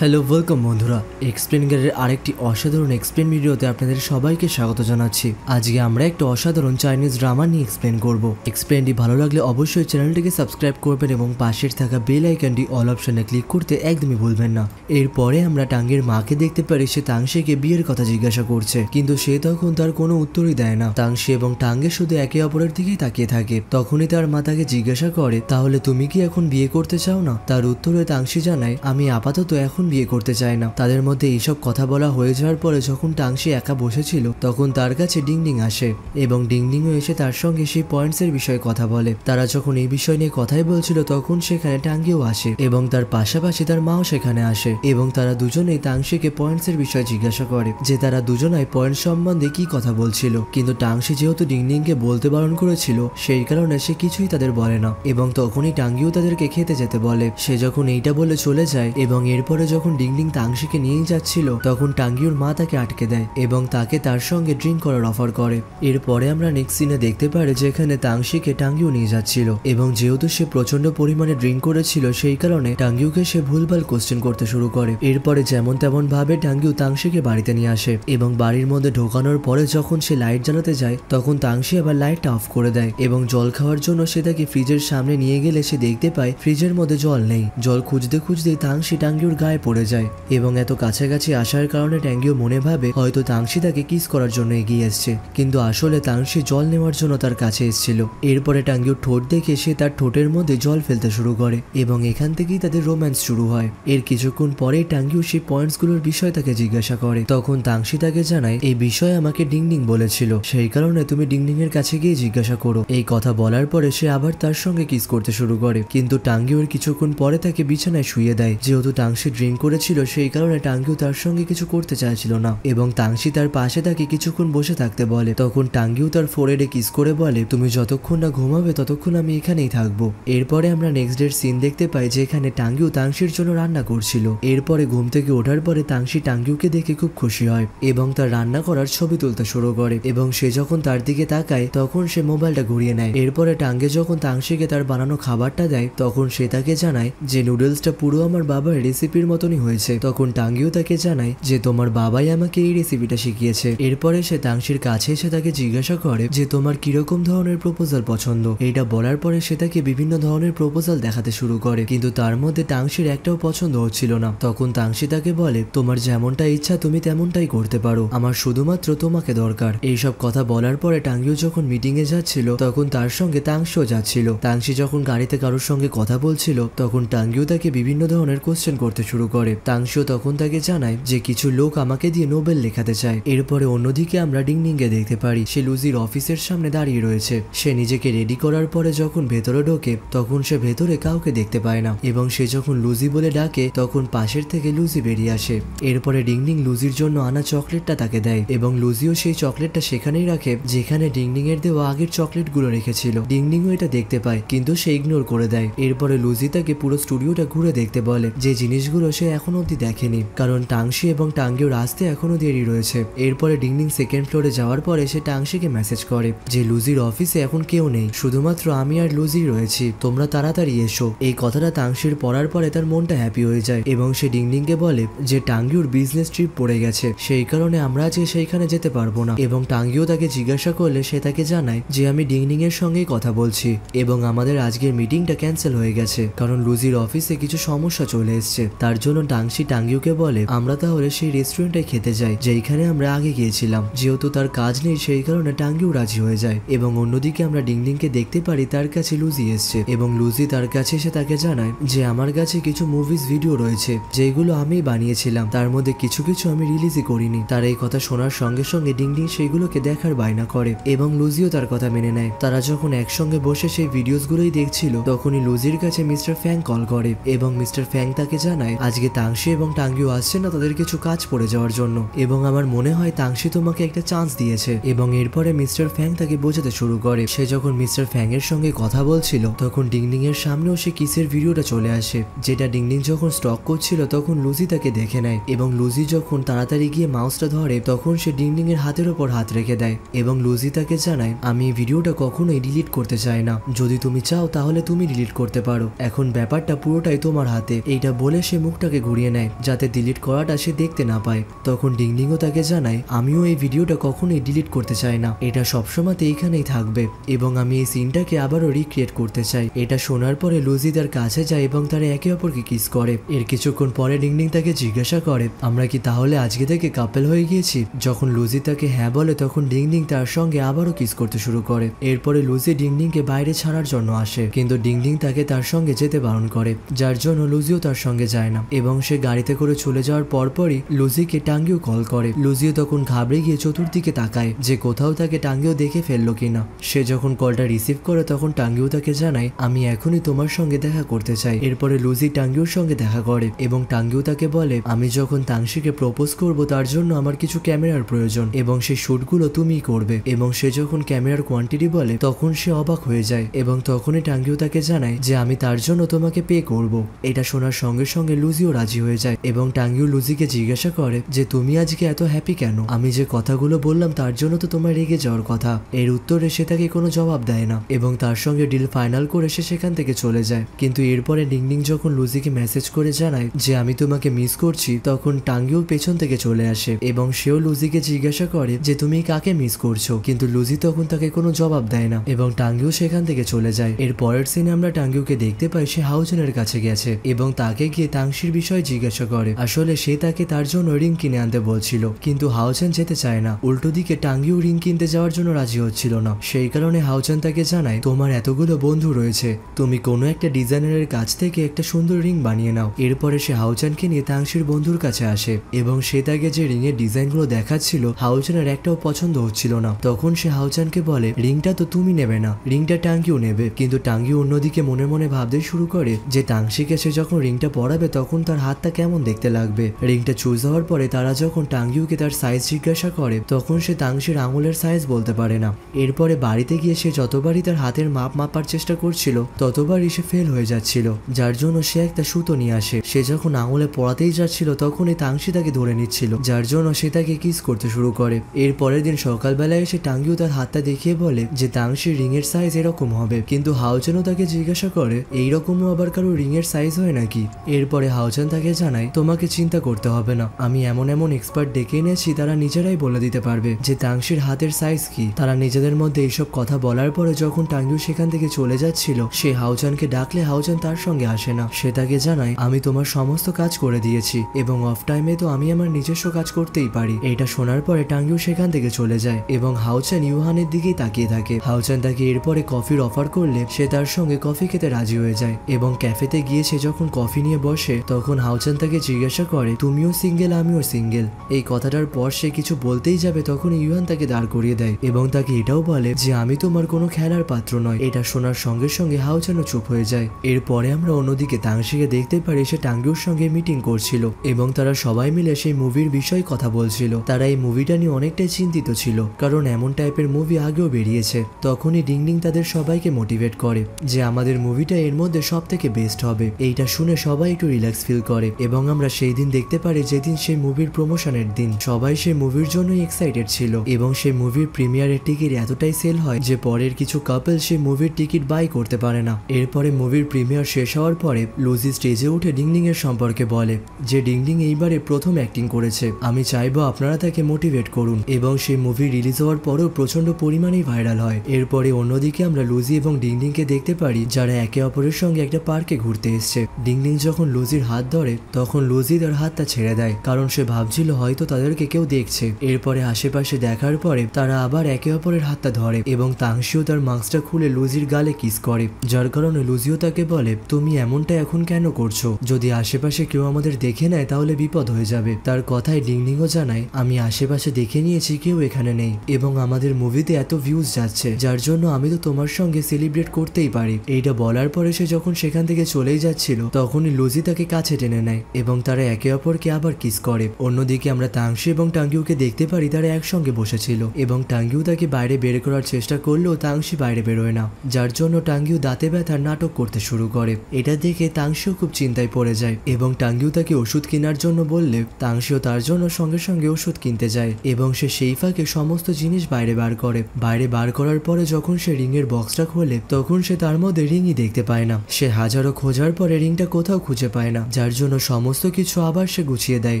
Hello welcome বন্ধুরা, explain গেলের আরেকটি অসাধারণ এক্সপ্লেন ভিডিওতে আপনাদের সবাইকে স্বাগত জানাচ্ছি। আজকে আমরা একটা অসাধারণ চাইনিজ ড্রামা নিয়ে এক্সপ্লেন করব। এক্সপ্লেনটি ভালো লাগলে অবশ্যই চ্যানেলটিকে সাবস্ক্রাইব করবেন এবং পাশের থাকা বেল আইকনটি অল অপশনে ক্লিক করতে একদমই ভুলবেন না। এরপরে আমরা টাঙ্গের মাকে দেখতে পারি সে তাংশিকে বিয়ের কথা জিজ্ঞাসা করছে, কিন্তু সে তখন তার কোনো উত্তরই দেয় না। তাংশি এবং টাঙ্গে শুধু একে অপরের দিকেই তাকিয়ে থাকে। তখনই তার মা তাকে জিজ্ঞাসা করে, তাহলে তুমি কি এখন বিয়ে করতে চাও না? তার উত্তরে তাংশি জানায়, আমি আপাতত এখন বিয়ে করতে চাই না। তাদের মধ্যে এইসব কথা বলা হয়ে যাওয়ার পরে যখন টাংশি একা বসেছিল তখন তার কাছে ডিংডিং আসে এবং ডিংডিংও এসে তার সঙ্গে সেই পয়েন্টসের বিষয়ে কথা বলে। তারা যখন এই বিষয় নিয়ে কথাই বলছিল তখন সেখানে টাঙ্গিও আসে এবং তার পাশাপাশি তার মাও সেখানে আসে এবং তারা দুজনেই তাংশিকে পয়েন্টসের বিষয়ে জিজ্ঞাসা করে যে তারা দুজনাই পয়েন্ট সম্বন্ধে কি কথা বলছিল, কিন্তু টাংশি যেহেতু ডিংডিংকে বলতে বারণ করেছিল সেই কারণে সে কিছুই তাদের বলে না এবং তখনই টাঙ্গিও তাদেরকে খেতে যেতে বলে। সে যখন এইটা বলে চলে যায় এবং এরপরে যখন ডিংডিং তাংশিকে নিয়ে যাচ্ছিল তখন টাঙ্গিওর মা তাকে আটকে দেয় এবং তাকে তার সঙ্গে ড্রিঙ্ক করার অফার করে। এরপরে আমরা নেক্সট সিনে দেখতে পারি যেখানে তাংশিকে টাঙ্গিও নিয়ে যাচ্ছিল এবং যেহেতু সে প্রচন্ড পরিমাণে ড্রিঙ্ক করেছিল সেই কারণে টাঙ্গিওকে সে ভুলভাল কোশ্চেন করতে শুরু করে। এরপরে যেমন তেমন ভাবে টাঙ্গিও তাংশিকে বাড়িতে নিয়ে আসে এবং বাড়ির মধ্যে ঢোকানোর পরে যখন সে লাইট জ্বালাতে যায় তখন তাংশি আবার লাইটটা অফ করে দেয় এবং জল খাওয়ার জন্য সে তাকে ফ্রিজের সামনে নিয়ে গেলে সে দেখতে পায় ফ্রিজের মধ্যে জল নেই। জল খুঁজতে খুঁজতেই তাংশি টাঙ্গিওর গায়ে পড়ে যায় এবং এত কাছাকাছি আসার কারণে ট্যাঙ্গিও মনে ভাবে হয়তো তাংশি তাকে কিস করার জন্য এগিয়ে এসছে, কিন্তু আসলে তাংশি জল নেওয়ার জন্য তার কাছে এসেছিল। এরপরে টাঙ্গিওর ঠোঁট দেখে সে তার ঠোঁটের মধ্যে জল ফেলতে শুরু করে এবং এখান থেকেই তাদের রোম্যান্স শুরু হয়। এর কিছুক্ষণ পরেই টাঙ্গিও সেই পয়েন্টসগুলোর বিষয় তাকে জিজ্ঞাসা করে। তখন তাংশি তাকে জানায়, এই বিষয়ে আমাকে ডিংডিং বলেছিল, সেই কারণে তুমি ডিংডিং এর কাছে গিয়ে জিজ্ঞাসা করো। এই কথা বলার পরে সে আবার তার সঙ্গে কিস করতে শুরু করে, কিন্তু টাঙ্গিওর কিছুক্ষণ পরে তাকে বিছানায় শুয়ে দেয়। যেহেতু তাংশি ড্রিঙ্ক করেছিল সেই কারণে টাঙ্গিও তার সঙ্গে কিছু করতে চাইছিল না এবং তাংশি তার পাশে তাকে কিছুক্ষণ বসে থাকতে বলে। তখন টাঙ্গিও তার ফোরহেডে কিস করে বলে, তুমি যতক্ষণ না ঘুমাবে ততক্ষণ আমি এখানেই থাকবো। এরপরে আমরা নেক্সট ডের সিন দেখতে পাই যেখানে টাঙ্গিও তাংশির জন্য রান্না করছিল। এরপরে ঘুম থেকে ওঠার পরে তাংশি টাঙ্গিওকে দেখে খুব খুশি হয় এবং তার রান্না করার ছবি তুলতে শুরু করে এবং সে যখন তার দিকে তাকায় তখন সে মোবাইলটা ঘুরিয়ে নেয়। এরপরে টাঙ্গে যখন তাংশিকে তার বানানো খাবারটা দেয় তখন সে তাকে জানায় যে নুডলসটা পুরো আমার বাবার রেসিপির মতনই হয়েছে। তখন টাঙ্গিও তাকে জানায় যে তোমার বাবাই আমাকে এই রেসিপিটা শিখিয়েছে। এরপরে সে তাংশির কাছে এসে তাকে জিজ্ঞাসা করে যে তোমার কিরকম ধরনের প্রপোজাল পছন্দ। এইটা বলার পরে সে তাকে বিভিন্ন ধরনের প্রপোজাল দেখাতে শুরু করে, কিন্তু তার মধ্যে তাংশির একটাও পছন্দ হচ্ছিল না। তখন তাংশি তাকে বলে, তোমার যেমনটা ইচ্ছা তুমি তেমনটাই করতে পারো, আমার শুধুমাত্র তোমাকে দরকার। এইসব কথা বলার পরে টাঙ্গিও যখন মিটিং এ যাচ্ছিল তখন তার সঙ্গে তাংশিও যাচ্ছিল। তাংশি যখন গাড়িতে কারোর সঙ্গে কথা বলছিল তখন টাঙ্গিও তাকে বিভিন্ন ধরনের কোশ্চেন করতে শুরু করে। তাংশিও তখন তাকে জানায় যে কিছু লোক আমাকে দিয়ে নোবেল লেখাতে চায়। এরপরে অন্যদিকে আমরা ডিংডিংকে দেখতে পারি সে লুজির অফিসের সামনে দাঁড়িয়ে রয়েছে। সে নিজেকে রেডি করার পরে যখন ভেতরে ঢোকে তখন সে ভেতরে কাউকে দেখতে পায় না এবং সে যখন লুজি বলে ডাকে তখন পাশের থেকে লুজি বেরিয়ে আসে। এরপরে ডিংডিং লুজির জন্য আনা চকলেটটা তাকে দেয় এবং লুজিও সেই চকলেটটা সেখানেই রাখে যেখানে ডিংডিং এর দেওয়া আগের চকলেটগুলো রেখেছিল। ডিংডিংও এটা দেখতে পায় কিন্তু সে ইগনোর করে দেয়। এরপরে লুজি তাকে পুরো স্টুডিওটা ঘুরে দেখতে বলে যে জিনিসগুলো সে এখনো অব্দি দেখেনি, কারণ টাংশি এবং টাঙ্গিওর আসতে এখনো দেরি রয়েছে। এরপরে ডিংডিং সেকেন্ড ফ্লোরে যাওয়ার পরে সে টাংশিকে মেসেজ করে যে লুজির অফিসে এখন কেউ নেই, শুধুমাত্র আমি আর লুজি রয়েছি, তোমরা তাড়াতাড়ি এসো। এই কথাটা তাংশির পড়ার পরে তার মনটা হ্যাপি হয়ে যায় এবং সে ডিংডিংকে বলে যে টাঙ্গিওর বিজনেস ট্রিপ পড়ে গেছে, সেই কারণে আমরা আজকে সেইখানে যেতে পারবো না। এবং টাঙ্গিও তাকে জিজ্ঞাসা করলে সে তাকে জানায় যে আমি ডিংডিং এর সঙ্গেই কথা বলছি এবং আমাদের আজকের মিটিংটা ক্যান্সেল হয়ে গেছে কারণ লুজির অফিসে কিছু সমস্যা চলে এসছে। তার জন্য টাংশি টাঙ্গিওকে বলে আমরা তাহলে সেই রেস্টুরেন্টে খেতে যাই যেখানে আমরা আগে গিয়েছিলাম। যেহেতু তার কাজ নেই সেই কারণে টাঙ্গিও রাজি হয়ে যায় এবং অন্যদিকে আমরা ডিংডিংকে দেখতে পারি তার কাছে লুজি এসছে এবং লুজি তার কাছে এসে তাকে জানায় যে আমার কাছে কিছু মুভিজ ভিডিও রয়েছে যেগুলো আমি বানিয়েছিলাম, তার মধ্যে কিছু কিছু আমি রিলিজই করিনি। তার এই কথা শোনার সঙ্গে সঙ্গে ডিংডিং সেইগুলোকে দেখার বায়না করে এবং লুজিও তার কথা মেনে নেয়। তারা যখন একসঙ্গে বসে সেই ভিডিওসগুলোই দেখছিল তখনই লুজির কাছে মিস্টার ফ্যাং কল করে এবং মিস্টার ফ্যাং তাকে জানায় আজকে তাংশি এবং টাঙ্গিও আসছে না তাদের কিছু কাজ পড়ে যাওয়ার জন্য এবং আমার মনে হয় তাংশি তোমাকে একটা চান্স দিয়েছে। এবং এরপরে মিস্টার ফ্যাং তাকে বোঝাতে শুরু করে। সে যখন মিস্টার ফ্যাং এর সঙ্গে কথা বলছিল তখন ডিংডিং এর সামনেও সে কিসের ভিডিওটা চলে আসে, যেটা ডিংডিং যখন স্টক করছিল তখন লুজি তাকে দেখে নেয় এবং লুজি যখন তাড়াতাড়ি গিয়ে মাউসটা ধরে তখন সে ডিংডিং এর হাতের ওপর হাত রেখে দেয় এবং লুজি তাকে জানায় আমি এই ভিডিওটা কখনোই ডিলিট করতে চাই না, যদি তুমি চাও তাহলে তুমি ডিলিট করতে পারো, এখন ব্যাপারটা পুরোটাই তোমার হাতে। এইটা বলে সে মুখটা মাউসটাকে ঘুরিয়ে নেয় যাতে ডিলিট করাটা সে দেখতে না পায়। তখন ডিংডিংও তাকে জানায়, আমিও এই ভিডিওটা কখনোই ডিলিট করতে চাই না, এটা সবসময় এইখানেই থাকবে এবং আমি এই সিনটাকে আবারও রিক্রিয়েট করতে চাই। এটা শোনার পরে লুজি তার কাছে যায় এবং তারা একে অপরকে কিস করে। এর কিছুক্ষণ পরে ডিংডিং তাকে জিজ্ঞাসা করে, আমরা কি তাহলে আজকে থেকে কাপল হয়ে গিয়েছি? যখন লুজি তাকে হ্যাঁ বলে তখন ডিংডিং তার সঙ্গে আবারও কিস করতে শুরু করে। এরপরে লুজি ডিংডিংকে বাইরে ছাড়ার জন্য আসে কিন্তু ডিংডিং তাকে তার সঙ্গে যেতে বারণ করে, যার জন্য লুজিও তার সঙ্গে যায় না এবং সে গাড়িতে করে চলে যাওয়ার পরপরই লুজিকে টাঙ্গিও কল করে। লুজিও তখন ঘাবড়ে গিয়ে চতুর্দিকে তাকায় যে কোথাও তাকে টাঙ্গিও দেখে ফেললো কিনা। সে যখন কলটা রিসিভ করে তখন টাঙ্গিও তাকে জানায়, আমি এখনই তোমার সঙ্গে দেখা করতে চাই। এরপরে লুজি টাঙ্গিওর সঙ্গে দেখা করে এবং টাঙ্গিও তাকে বলে, আমি যখন তাংশিকে প্রপোজ করব তার জন্য আমার কিছু ক্যামেরার প্রয়োজন এবং সেই শুটগুলো তুমিই করবে। এবং সে যখন ক্যামেরার কোয়ান্টিটি বলে তখন সে অবাক হয়ে যায় এবং তখনই টাঙ্গিও তাকে জানায় যে আমি তার জন্য তোমাকে পে করব। এটা শোনার সঙ্গে সঙ্গে লুজিও রাজি হয়ে যায় এবং টাঙ্গিও লুজিকে জিজ্ঞাসা করে যে তুমি আজকে এত হ্যাপি কেন? আমি যে কথাগুলো বললাম তার জন্য তো তোমার রেগে যাওয়ার কথা। এর উত্তরে সে তাকে কোনো জবাব দেয় না এবং তার সঙ্গে ডিল ফাইনাল করে সে সেখান থেকে চলে যায়। কিন্তু এরপরে ডিংডিং যখন লুজিকে মেসেজ করে জানায় যে আমি তোমাকে মিস করছি তখন টাঙ্গিও পেছন থেকে চলে আসে এবং সেও লুজিকে জিজ্ঞাসা করে যে তুমি কাকে মিস করছো, কিন্তু লুজি তখন তাকে কোনো জবাব দেয় না এবং টাঙ্গিও সেখান থেকে চলে যায়। এর পরের সিনে আমরা টাঙ্গিওকে দেখতে পাই সে হাউজনের কাছে গেছে এবং তাকে গিয়ে তাংশির বিষয়ে জিজ্ঞাসা করে। আসলে সে তাকে তার জন্য রিং কিনে আনতে বলছিল কিন্তু হাউজেন যেতে চায় না, উল্টো দিকে টাঙ্গিও রিং কিনতে যাওয়ার জন্য রাজি হচ্ছিল না। সেই কারণে হাউজেন তাকে জানায়, তোমার এতগুলো বন্ধু রয়েছে, তুমি কোনো একটা ডিজাইনারের কাছ থেকে একটা সুন্দর রিং বানিয়ে নাও। এরপরে সে হাউজেনকে নিয়ে তাংশির বন্ধুর কাছে আসে এবং সে তাকে যে রিং এর ডিজাইনগুলো দেখাচ্ছিল হাউজেনের একটাও পছন্দ হচ্ছিল না। তখন সে হাউজেনকে বলে, রিংটা তো তুমি নেবে না, রিংটা টাঙ্গিও নেবে। কিন্তু টাঙ্গিও অন্যদিকে মনে মনে ভাবতে শুরু করে যে তাংশিকে সে যখন রিংটা পরাবে তখন তার হাতটা কেমন দেখতে লাগবে। রিংটা চুজ হওয়ার পরে তারা যখন টাঙ্গিওকে তার সাইজ জিজ্ঞাসা করে তখন সে তাংশির আঙুলের সাইজ বলতে পারে না। এরপরে বাড়িতে গিয়ে সে যতবারই তার হাতের মাপ মাপার চেষ্টা করছিল ততবারই সে ফেল হয়ে যাচ্ছিল, যার জন্য সে একটা সুতো নিয়ে আসে। সে যখন আঙুলে পড়াতেই যাচ্ছিল তখনই তাংশি তাকে ধরে নিচ্ছিল, যার জন্য সে তাকে কিস করতে শুরু করে। এর পরের দিন সকালবেলায় এসে টাঙ্গিও তার হাতটা দেখিয়ে বলে যে তাংশির রিং এর সাইজ এরকম হবে, কিন্তু হাউজেনও তাকে জিজ্ঞাসা করে এইরকমও আবার কারো রিং এর সাইজ হয় নাকি। এরপরে হাউজেন তাকে জানায়, তোমাকে চিন্তা করতে হবে না, আমি এমন এমন এক্সপার্ট ডেকে এনেছি তারা নিজেরাই বলে দিতে পারবে যে তাংশির হাতের সাইজ কি। তারা নিজেদের মধ্যে এইসব কথা বলার পরে যখন টাঙ্গিও সেখান থেকে চলে যাচ্ছিল সে হাউজেনকে ডাকলে হাউজেন তার সঙ্গে আসে না। সে তাকে জানায়, আমি তোমার সমস্ত কাজ করে দিয়েছি এবং অফ টাইমে তো আমি আমার নিজস্ব কাজ করতেই পারি। এটা শোনার পরে টাঙ্গিও সেখান থেকে চলে যায় এবং হাউজেন ইউহানের দিকেই তাকিয়ে থাকে। হাউজেন তাকে এরপরে কফির অফার করলে সে তার সঙ্গে কফি খেতে রাজি হয়ে যায় এবং ক্যাফেতে গিয়ে সে যখন কফি নিয়ে বসে তখন হাউজেন তাকে জিজ্ঞাসা করে, তুমিও সিঙ্গেল আমিও সিঙ্গেল। এই কথাটার পর সে কিছু বলতেই যাবে তখন ইউহান তাকে দাঁড় করিয়ে দেয় এবং তাকে এটাও বলে যে আমি তোমার কোনো খেলার পাত্র নয়। এটা শোনার সঙ্গে সঙ্গে হাউজেনও চুপ হয়ে যায়। এরপরে আমরা অন্যদিকে তাংশিকে দেখতে পারি সে টাঙ্গিওর সঙ্গে মিটিং করছিল এবং তারা সবাই মিলে সেই মুভির বিষয়ে কথা বলছিল। তারা এই মুভিটা নিয়ে অনেকটাই চিন্তিত ছিল কারণ এমন টাইপের মুভি আগেও বেরিয়েছে। তখনই ডিংডিং তাদের সবাইকে মোটিভেট করে যে আমাদের মুভিটা এর মধ্যে সব থেকে বেস্ট হবে। এইটা শুনে সবাই একটু রিল্যাক্স ফিল করে এবং আমরা সেই দিন দেখতে পারি যেদিন সেই মুভির প্রমোশনের দিন সবাই সেই মুভির জন্যই এক্সাইটেড ছিল এবং সেই মুভির প্রিমিয়ারের টিকিট এতটাই সেল হয় যে পরের কিছু কাপল সেই মুভির টিকিট বাই করতে পারে না। এরপরে মুভির প্রিমিয়ার শেষ হওয়ার পরে লুজি স্টেজে উঠে ডিংডিং এর সম্পর্কে বলে যে ডিংডিং এইবারে প্রথম অ্যাক্টিং করেছে, আমি চাইবো আপনারা তাকে মোটিভেট করুন এবং সেই মুভি রিলিজ হওয়ার পরেও প্রচন্ড পরিমাণেই ভাইরাল হয়। এরপরে অন্যদিকে আমরা লুজি এবং ডিংডিংকে দেখতে পারি যারা একে অপরের সঙ্গে একটা পার্কে ঘুরতে এসছে। ডিংডিং যখন লুজির হাত ধরে তখন লুজি তার হাতটা ছেড়ে দেয় কারণ সে ভাবছিল হয়তো তাদেরকে কেউ দেখছে। এরপরে আশেপাশে দেখার পরে তারা আবার একে অপরের হাতটা ধরে এবং তাংশিও তার মাস্কটা খুলে লুজির গালে কিস করে, যার কারণে লুজিও তাকে বলে তুমি এমনটা এখন কেন করছো, যদি আশেপাশে কেউ আমাদের দেখে নেয় তাহলে বিপদ হয়ে যাবে। তার কথায় ডিংডিংও জানায় আমি আশেপাশে দেখে নিয়েছি কেউ এখানে নেই এবং আমাদের মুভিতে এত ভিউজ যাচ্ছে যার জন্য আমি তো তোমার সঙ্গে সেলিব্রেট করতেই পারি। এইটা বলার পরে সে যখন সেখান থেকে চলেই যাচ্ছিল তখনই লুজি তাকে কাছে টেনে নেয় এবং তারা একে অপরকে আবার কিস করে। অন্যদিকে আমরা তাংশি এবং টাঙ্গিওকে দেখতে পারি তারা একসঙ্গে বসেছিল এবং টাঙ্গিও তাকে বাইরে বের করার চেষ্টা করলেও তাংশি বাইরে বেরোয় না, যার জন্য টাঙ্গিও দাঁতে ব্যথার নাটক করতে শুরু করে। এটা দেখে তাংশিও খুব চিন্তায় পড়ে যায় এবং টাঙ্গিও তাকে ওষুধ কেনার জন্য বললে তাংশিও তার জন্য সঙ্গে সঙ্গে ওষুধ কিনতে যায় এবং সে সেই ফাঁকে সমস্ত জিনিস বাইরে বার করে। বাইরে বার করার পরে যখন সে রিং এর বক্সটা খোলে তখন সে তার মধ্যে রিংই দেখতে পায় না। সে হাজারো খোঁজার পরে রিংটা কোথাও খুঁজে পায় না, যার জন্য সমস্ত কিছু আবার সে গুছিয়ে দেয়।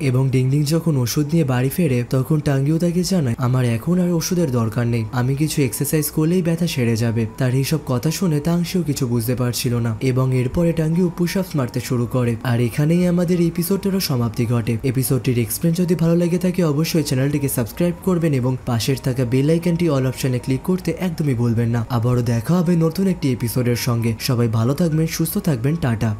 এবং ডিংডিং যখন ওষুধ নিয়ে বাড়ি ফেরে তখন টাঙ্গিও তাকে জানায় আমার এখন আর ওষুধের দরকার নেই, আমি কিছু এক্সারসাইজ করলেই ব্যথা সেরে যাবে। তার এইসব কথা শুনে তাংশিও কিছু বুঝতে পারছিল না এবং এরপরে টাঙ্গিও পুশ আপস মারতে শুরু করে। আর এখানেই আমাদের এপিসোডটারও সমাপ্তি ঘটে। এপিসোডটির এক্সপ্লেন যদি ভালো লাগে থাকে অবশ্যই চ্যানেলটিকে সাবস্ক্রাইব করবেন এবং পাশের থাকা বেল আইকনটি অল অপশনে ক্লিক করতে একদমই ভুলবেন না। আবারও দেখা হবে নতুন একটি এপিসোডের সঙ্গে। সবাই ভালো থাকবেন, সুস্থ থাকবেন, টাটা।